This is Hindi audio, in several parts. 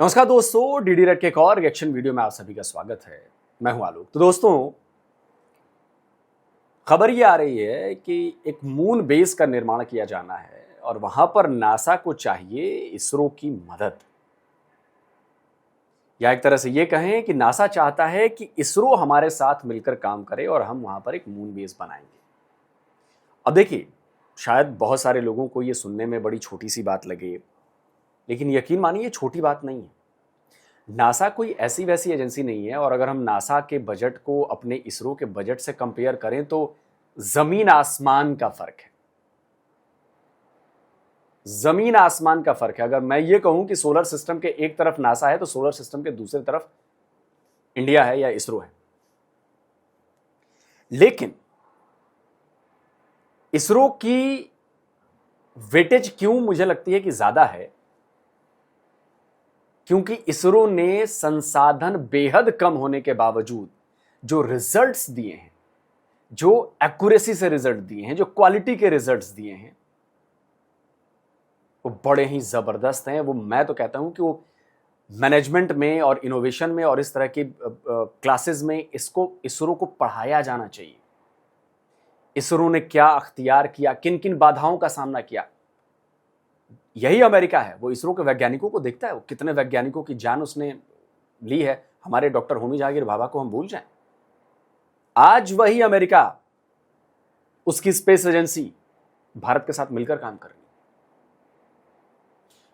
नमस्कार दोस्तों, डीडी रेड के एक और रिएक्शन वीडियो में आप सभी का स्वागत है। मैं हूं आलोक। तो दोस्तों, खबर ये आ रही है कि एक मून बेस का निर्माण किया जाना है और वहां पर नासा को चाहिए इसरो की मदद। या एक तरह से ये कहें कि नासा चाहता है कि इसरो हमारे साथ मिलकर काम करे और हम वहां पर एक मून बेस बनाएंगे। अब देखिए, शायद बहुत सारे लोगों को ये सुनने में बड़ी छोटी सी बात लगे, लेकिन यकीन मानिए छोटी बात नहीं है। नासा कोई ऐसी वैसी एजेंसी नहीं है, और अगर हम नासा के बजट को अपने इसरो के बजट से कंपेयर करें तो जमीन आसमान का फर्क है। जमीन आसमान का फर्क है। अगर मैं ये कहूं कि सोलर सिस्टम के एक तरफ नासा है तो सोलर सिस्टम के दूसरी तरफ इंडिया है या इसरो है। लेकिन इसरो की वेटेज क्यों मुझे लगती है कि ज्यादा है, क्योंकि इसरो ने संसाधन बेहद कम होने के बावजूद जो रिजल्ट्स दिए हैं, जो एक्यूरेसी से रिजल्ट दिए हैं, जो क्वालिटी के रिजल्ट्स दिए हैं, वो बड़े ही जबरदस्त हैं। वो मैं तो कहता हूं कि वो मैनेजमेंट में और इनोवेशन में और इस तरह की क्लासेस में इसरो को पढ़ाया जाना चाहिए। इसरो ने क्या अख्तियार किया, किन किन बाधाओं का सामना किया। यही अमेरिका है, वो इसरो के वैज्ञानिकों को देखता है, वो कितने वैज्ञानिकों की जान उसने ली है। हमारे डॉक्टर होमी जहांगीर भाभा को हम भूल जाएं? आज वही अमेरिका, उसकी स्पेस एजेंसी भारत के साथ मिलकर काम कर रही है।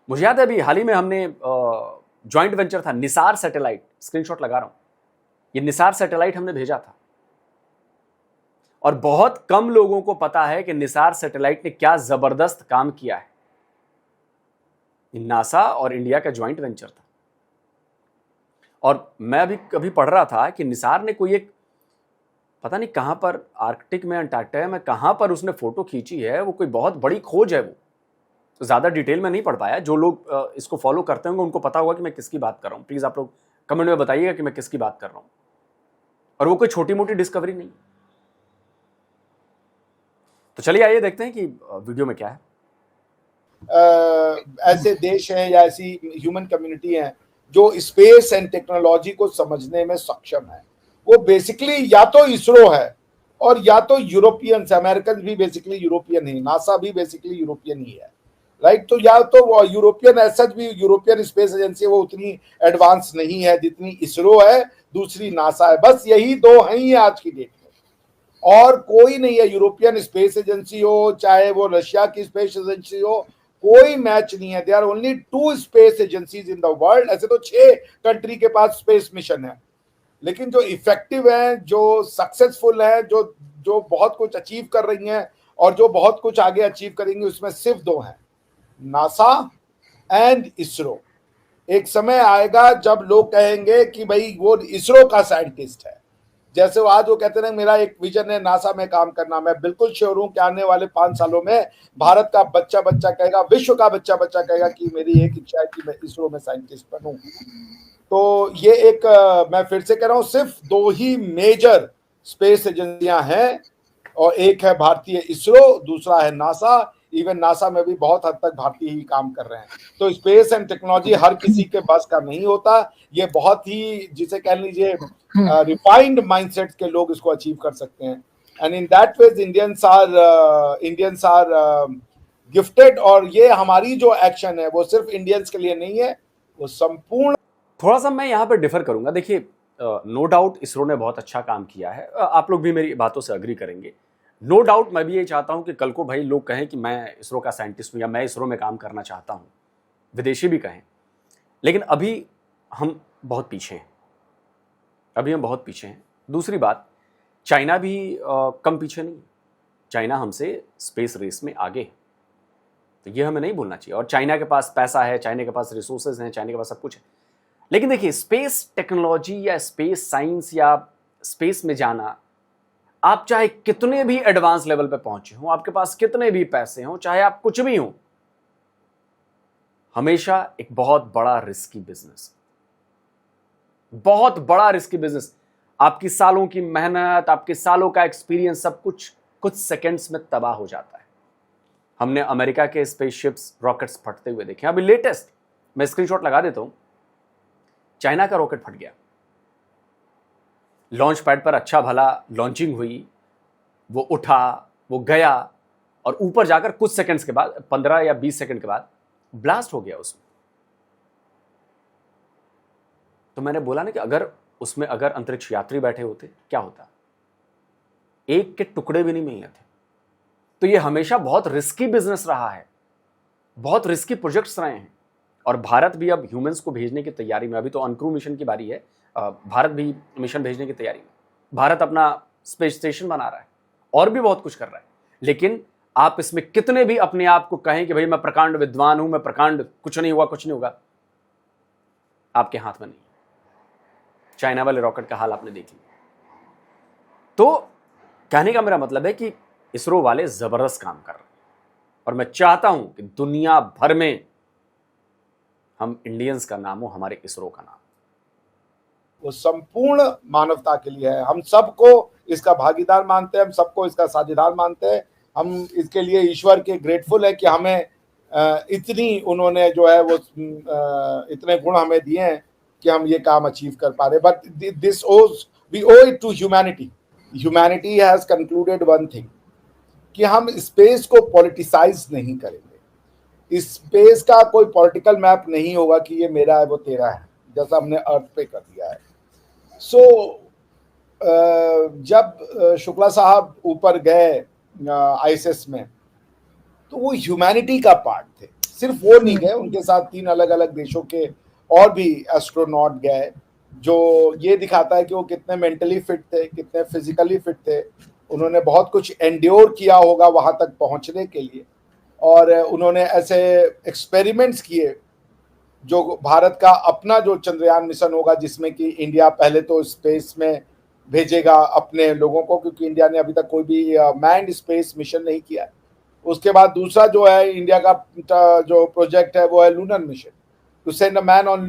मुझे याद है अभी हाल ही में हमने जॉइंट वेंचर था निसार सैटेलाइट, स्क्रीनशॉट लगा रहा हूं, ये निसार सैटेलाइट हमने भेजा था। और बहुत कम लोगों को पता है कि निसार सैटेलाइट ने क्या जबरदस्त काम किया है। नासा और इंडिया का ज्वाइंट वेंचर था। और मैं अभी कभी पढ़ रहा था कि निसार ने कोई एक, पता नहीं कहां पर, आर्कटिक में, अंटार्कटिका में, कहां पर उसने फोटो खींची है। वो कोई बहुत बड़ी खोज है। वो तो ज्यादा डिटेल में नहीं पढ़ पाया। जो लोग इसको फॉलो करते होंगे उनको पता होगा कि मैं किसकी बात कर रहा हूं। प्लीज आप लोग कमेंट में बताइएगा कि मैं किसकी बात कर रहा हूं। और वो कोई छोटी मोटी डिस्कवरी नहीं। तो चलिए आइए देखते हैं कि वीडियो में क्या है। ऐसे देश हैं या ऐसी ह्यूमन कम्युनिटी हैं जो स्पेस एंड टेक्नोलॉजी को समझने में सक्षम है। वो बेसिकली या तो इसरो है और या तो यूरोपियन, अमेरिकन भी बेसिकली यूरोपियन ही, नासा भी बेसिकली यूरोपियन ही है, राइट। तो या तो वो यूरोपियन, ऐसा भी यूरोपियन स्पेस एजेंसी वो उतनी एडवांस नहीं है जितनी इसरो है, दूसरी नासा है। बस यही दो हैं ही आज की डेट में, और कोई नहीं है। यूरोपियन स्पेस एजेंसी हो चाहे वो रशिया की स्पेस एजेंसी हो, कोई मैच नहीं है। There are only 2 space agencies in the world. ऐसे तो 6 कंट्री के पास स्पेस मिशन है, लेकिन जो इफेक्टिव हैं, जो सक्सेसफुल हैं, जो बहुत कुछ अचीव कर रही हैं और जो बहुत कुछ आगे अचीव करेंगे, उसमें सिर्फ 2 हैं, नासा एंड इसरो। एक समय आएगा जब लोग कहेंगे कि भाई वो इसरो का साइंटिस्ट है। जैसे वो आज वो कहते हैं मेरा एक विजन है नासा में काम करना। मैं बिल्कुल श्योर हूं कि आने वाले 5 सालों में भारत का बच्चा कहेगा, विश्व का बच्चा कहेगा कि मेरी एक इच्छा है कि मैं इसरो में साइंटिस्ट बनूं। तो ये एक मैं फिर से कह रहा हूं, सिर्फ 2 ही मेजर स्पेस एजेंसियां हैं, और एक है भारतीय इसरो, दूसरा है नासा। इवन नासा में भी बहुत हद तक भारतीय ही काम कर रहे हैं। तो स्पेस एंड टेक्नोलॉजी हर किसी के बस का नहीं होता। ये बहुत ही, जिसे कह लीजिए, रिफाइंड माइंडसेट के लोग इसको अचीव कर सकते हैं। And in that ways Indians are gifted. और ये हमारी जो एक्शन है वो सिर्फ इंडियंस के लिए नहीं है, वो संपूर्ण। थोड़ा सा मैं यहाँ पर डिफर करूंगा। देखिए, नो डाउट इसरो ने बहुत अच्छा काम किया है। आप लोग भी मेरी बातों से अग्री करेंगे। नो डाउट मैं भी यही चाहता हूं कि कल को भाई लोग कहें कि मैं इसरो का साइंटिस्ट हूं या मैं इसरो में काम करना चाहता हूं, विदेशी भी कहें। लेकिन अभी हम बहुत पीछे हैं। दूसरी बात, चाइना भी कम पीछे नहीं। चाइना हमसे स्पेस रेस में आगे है, तो ये हमें नहीं भूलना चाहिए। और चाइना के पास पैसा है, चाइना के पास रिसोर्सेज हैं, चाइना के पास सब कुछ है। लेकिन देखिए, स्पेस टेक्नोलॉजी या स्पेस साइंस या स्पेस में जाना, आप चाहे कितने भी एडवांस लेवल पे पहुंचे हो, आपके पास कितने भी पैसे हो, चाहे आप कुछ भी हो, हमेशा एक बहुत बड़ा रिस्की बिजनेस। आपकी सालों की मेहनत, आपके सालों का एक्सपीरियंस, सब कुछ कुछ सेकंड्स में तबाह हो जाता है। हमने अमेरिका के स्पेसशिप्स, रॉकेट्स फटते हुए देखे। अभी लेटेस्ट मैं स्क्रीनशॉट लगा देता हूं, चाइना का रॉकेट फट गया, लॉन्च पैड पर अच्छा भला लॉन्चिंग हुई, वो उठा, वो गया, और ऊपर जाकर कुछ सेकंड्स के बाद, 15 या 20 सेकंड के बाद ब्लास्ट हो गया उसमें। तो मैंने बोला ना कि अगर उसमें अगर अंतरिक्ष यात्री बैठे होते क्या होता, एक के टुकड़े भी नहीं मिलने थे। तो ये हमेशा बहुत रिस्की बिजनेस रहा है, बहुत रिस्की प्रोजेक्ट्स रहे हैं, और भारत भी अब ह्यूमंस को भेजने की तैयारी में, अभी तो अनक्रू मिशन की बारी है, भारत भी मिशन भेजने की तैयारी में, भारत अपना स्पेस स्टेशन बना रहा है और भी बहुत कुछ कर रहा है। लेकिन आप इसमें कितने भी अपने आप को कहें कि भाई मैं प्रकांड विद्वान हूं, मैं प्रकांड कुछ नहीं हुआ, कुछ नहीं होगा, आपके हाथ में नहीं। चाइना वाले रॉकेट का हाल आपने देख लिया। तो कहने का मेरा मतलब है कि इसरो वाले जबरदस्त काम कर रहे हैं, और मैं चाहता हूं कि दुनिया भर में हम इंडियंस का नाम हो, हमारे इसरो का नाम। वो संपूर्ण मानवता के लिए है। हम सबको इसका भागीदार मानते हैं, हम सबको इसका साझेदार मानते हैं। हम इसके लिए ईश्वर के ग्रेटफुल है कि हमें इतनी उन्होंने जो है वो इतने गुण हमें दिए हैं कि हम ये काम अचीव कर पा रहे। But this owes we owe it to humanity. Humanity has concluded one thing, कि हम स्पेस को पॉलिटिसाइज नहीं करेंगे। स्पेस का कोई पॉलिटिकल मैप नहीं होगा कि ये मेरा है वो तेरा है, जैसा हमने अर्थ पे कर दिया है। सो जब शुक्ला साहब ऊपर गए आईएसएस में, तो वो ह्यूमैनिटी का पार्ट थे। सिर्फ वो नहीं गए, उनके साथ 3 अलग अलग देशों के और भी एस्ट्रोनॉट गए, जो ये दिखाता है कि वो कितने मेंटली फिट थे, कितने फिजिकली फिट थे। उन्होंने बहुत कुछ एंड्योर किया होगा वहां तक पहुंचने के लिए, और उन्होंने ऐसे एक्सपेरिमेंट्स किए जो भारत का अपना जो चंद्रयान मिशन होगा, जिसमें कि इंडिया पहले तो स्पेस में भेजेगा अपने लोगों को, क्योंकि इंडिया ने अभी तक कोई भी मैन्ड स्पेस मिशन नहीं किया है। उसके बाद दूसरा जो है इंडिया का जो प्रोजेक्ट है वो है lunar mission, to send a man on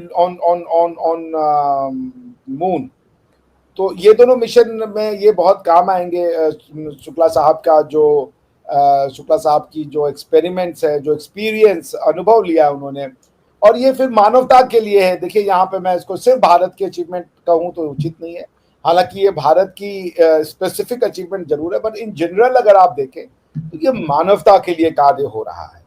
moon. तो ये दोनों मिशन में ये बहुत काम आएंगे। शुक्ला साहब का जो शुक्ला साहब की जो एक्सपेरिमेंट्स है, जो एक्सपीरियंस अनुभव लिया उन्होंने, और ये फिर मानवता के लिए है। देखिए यहाँ पे मैं इसको सिर्फ भारत की अचीवमेंट कहूँ तो उचित नहीं है, हालांकि ये भारत की स्पेसिफिक अचीवमेंट जरूर है, बट इन जनरल अगर आप देखें तो ये मानवता के लिए कार्य हो रहा है।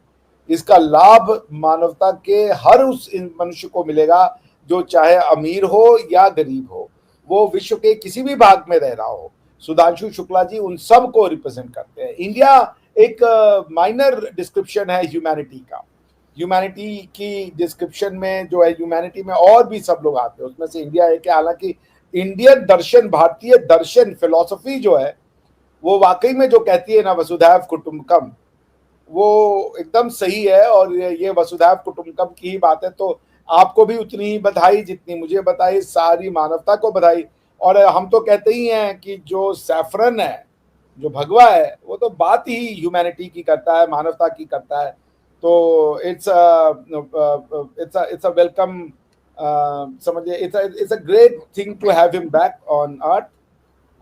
इसका लाभ मानवता के हर उस मनुष्य को मिलेगा, जो चाहे अमीर हो या गरीब हो, वो विश्व के किसी भी भाग में रह रहा हो। सुधांशु शुक्ला जी उन सब को रिप्रेजेंट करते हैं। इंडिया एक माइनर डिस्क्रिप्शन है ह्यूमैनिटी का। ह्यूमैनिटी की डिस्क्रिप्शन में जो है, ह्यूमैनिटी में और भी सब लोग आते हैं, उसमें से इंडिया है कि हालांकि इंडियन दर्शन, भारतीय दर्शन, फिलॉसफी जो है वो वाकई में जो कहती है ना वसुधैव कुटुंबकम, वो एकदम सही है। और ये वसुधैव कुटुंबकम की ही बात है, तो आपको भी उतनी ही बधाई जितनी मुझे बधाई, सारी मानवता को बधाई। और हम तो कहते ही हैं कि जो सैफरन है, जो भगवा है, वो तो बात ही ह्यूमैनिटी की करता है, मानवता की करता है। तो इट्स अ वेलकम, समझिए, it's a great thing to have him back on earth.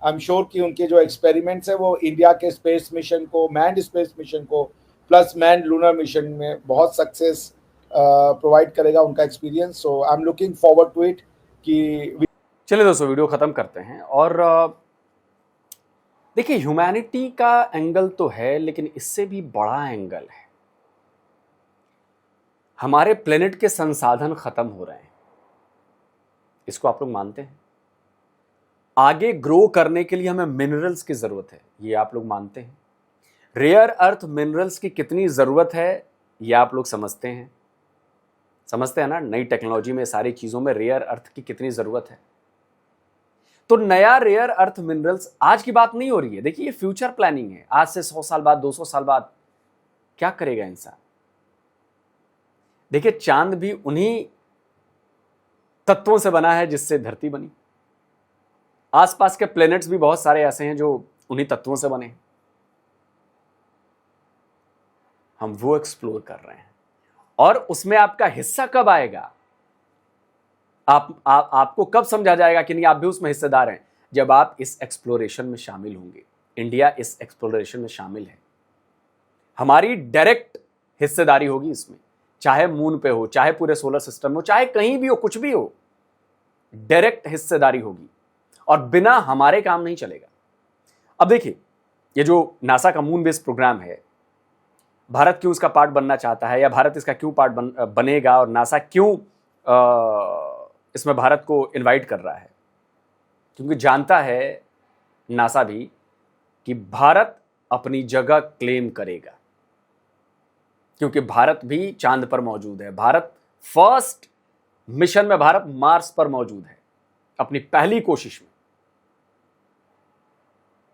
I am sure कि उनके जो एक्सपेरिमेंट्स है वो इंडिया के स्पेस मिशन को, मैन्ड स्पेस मिशन को प्लस मैन्ड लूनर मिशन में बहुत सक्सेस प्रोवाइड करेगा उनका experience. So I am looking forward to it. कि चलिए दोस्तों, वीडियो खत्म करते हैं। और देखिए, ह्यूमैनिटी का एंगल तो है, लेकिन इससे भी बड़ा एंगल है। हमारे प्लेनेट के संसाधन खत्म हो रहे हैं, इसको आप लोग मानते हैं? आगे ग्रो करने के लिए हमें मिनरल्स की जरूरत है, ये आप लोग मानते हैं? रेयर अर्थ मिनरल्स की कितनी जरूरत है ये आप लोग समझते हैं? समझते हैं ना, नई टेक्नोलॉजी में, सारी चीजों में रेयर अर्थ की कितनी जरूरत है। तो नया रेयर अर्थ मिनरल्स आज की बात नहीं हो रही है। देखिए, ये फ्यूचर प्लानिंग है। आज से 100 साल बाद, 200 साल बाद क्या करेगा इंसान? देखिए, चांद भी उन्हीं तत्वों से बना है जिससे धरती बनी। आसपास के प्लैनेट्स भी बहुत सारे ऐसे हैं जो उन्हीं तत्वों से बने हैं। हम वो एक्सप्लोर कर रहे हैं, और उसमें आपका हिस्सा कब आएगा? आपको कब समझा जाएगा कि नहीं आप भी उसमें हिस्सेदार हैं? जब आप इस एक्सप्लोरेशन में शामिल होंगे। इंडिया इस एक्सप्लोरेशन में शामिल है, हमारी डायरेक्ट हिस्सेदारी होगी इसमें, चाहे मून पे हो, चाहे पूरे सोलर सिस्टम में हो, चाहे कहीं भी हो, कुछ भी हो। डायरेक्ट हिस्सेदारी होगी और बिना हमारे काम नहीं चलेगा। अब देखिए, ये जो नासा का मून बेस्ड प्रोग्राम है, भारत क्यों इसका पार्ट बनना चाहता है या भारत इसका क्यों पार्ट बनेगा और नासा क्यों इसमें भारत को इनवाइट कर रहा है? क्योंकि जानता है नासा भी कि भारत अपनी जगह क्लेम करेगा, क्योंकि भारत भी चांद पर मौजूद है। भारत फर्स्ट मिशन में, भारत मार्स पर मौजूद है अपनी पहली कोशिश में।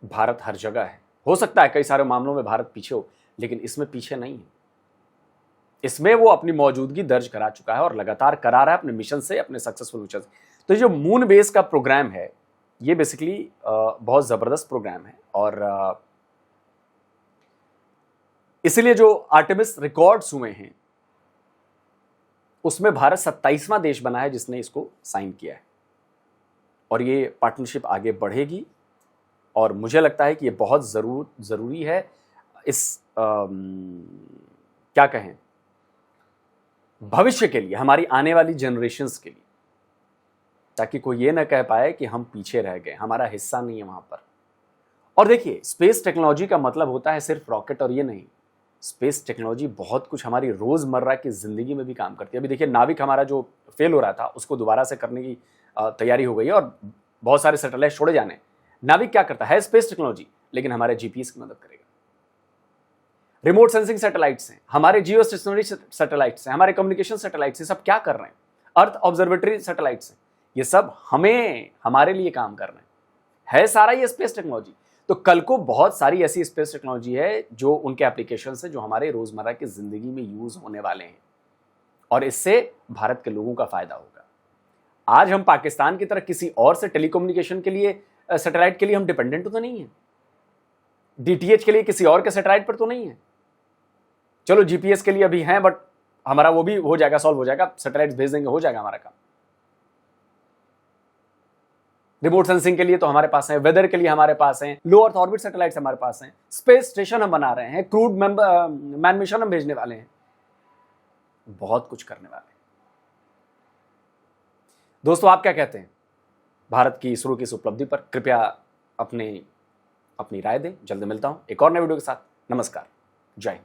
भारत हर जगह है। हो सकता है कई सारे मामलों में भारत पीछे हो, लेकिन इसमें पीछे नहीं है। इसमें वो अपनी मौजूदगी दर्ज करा चुका है और लगातार करा रहा है अपने मिशन से, अपने सक्सेसफुल मिशन से। तो ये जो मून बेस का प्रोग्राम है, ये बेसिकली बहुत जबरदस्त प्रोग्राम है और इसीलिए जो आर्टेमिस रिकॉर्ड्स हुए हैं उसमें भारत 27वां देश बना है जिसने इसको साइन किया है और ये पार्टनरशिप आगे बढ़ेगी और मुझे लगता है कि ये बहुत जरूरी है इस क्या कहें, भविष्य के लिए, हमारी आने वाली जनरेशन्स के लिए, ताकि कोई ये ना कह पाए कि हम पीछे रह गए, हमारा हिस्सा नहीं है वहां पर। और देखिए, स्पेस टेक्नोलॉजी का मतलब होता है सिर्फ रॉकेट और ये नहीं। स्पेस टेक्नोलॉजी बहुत कुछ हमारी रोजमर्रा की जिंदगी में भी काम करती है। अभी देखिए, नाविक हमारा जो फेल हो रहा था उसको दोबारा से करने की तैयारी हो गई है और बहुत सारे सैटेलाइट छोड़े जाने। नाविक क्या करता है? स्पेस टेक्नोलॉजी, लेकिन हमारे जीपीएस की मदद करेगा। रिमोट सेंसिंग सैटेलाइट्स हैं, हमारे जियो स्टेशनरी सैटेलाइट्स हैं, हमारे कम्युनिकेशन सैटेलाइट्स हैं, सब क्या कर रहे हैं? अर्थ ऑब्जर्वेटरी सैटेलाइट्स हैं, ये सब हमारे लिए काम कर रहे हैं। सारा ये स्पेस टेक्नोलॉजी। तो कल को बहुत सारी ऐसी स्पेस टेक्नोलॉजी है जो उनके एप्लीकेशन है जो हमारे रोजमर्रा की जिंदगी में यूज होने वाले हैं और इससे भारत के लोगों का फायदा होगा। आज हम पाकिस्तान की तरह किसी और से टेलीकम्युनिकेशन के लिए, सैटेलाइट के लिए हम डिपेंडेंट तो नहीं है। डीटीएच के लिए किसी और के सैटेलाइट पर तो नहीं है। चलो जीपीएस के लिए अभी हैं, बट हमारा वो भी हो जाएगा, सॉल्व हो जाएगा, सैटेलाइट्स भेज देंगे, हो जाएगा हमारा काम। रिमोट सेंसिंग के लिए तो हमारे पास है, वेदर के लिए हमारे पास है, लो अर्थ ऑर्बिट सैटेलाइट्स हमारे पास हैं, स्पेस स्टेशन हम बना रहे हैं, क्रूड मैन मिशन हम भेजने वाले हैं, बहुत कुछ करने वाले हैं। दोस्तों, आप क्या कहते हैं भारत की इसरो की इस उपलब्धि पर? कृपया अपनी राय दें। जल्द मिलता हूं एक और नए वीडियो के साथ। नमस्कार, जय हिंद।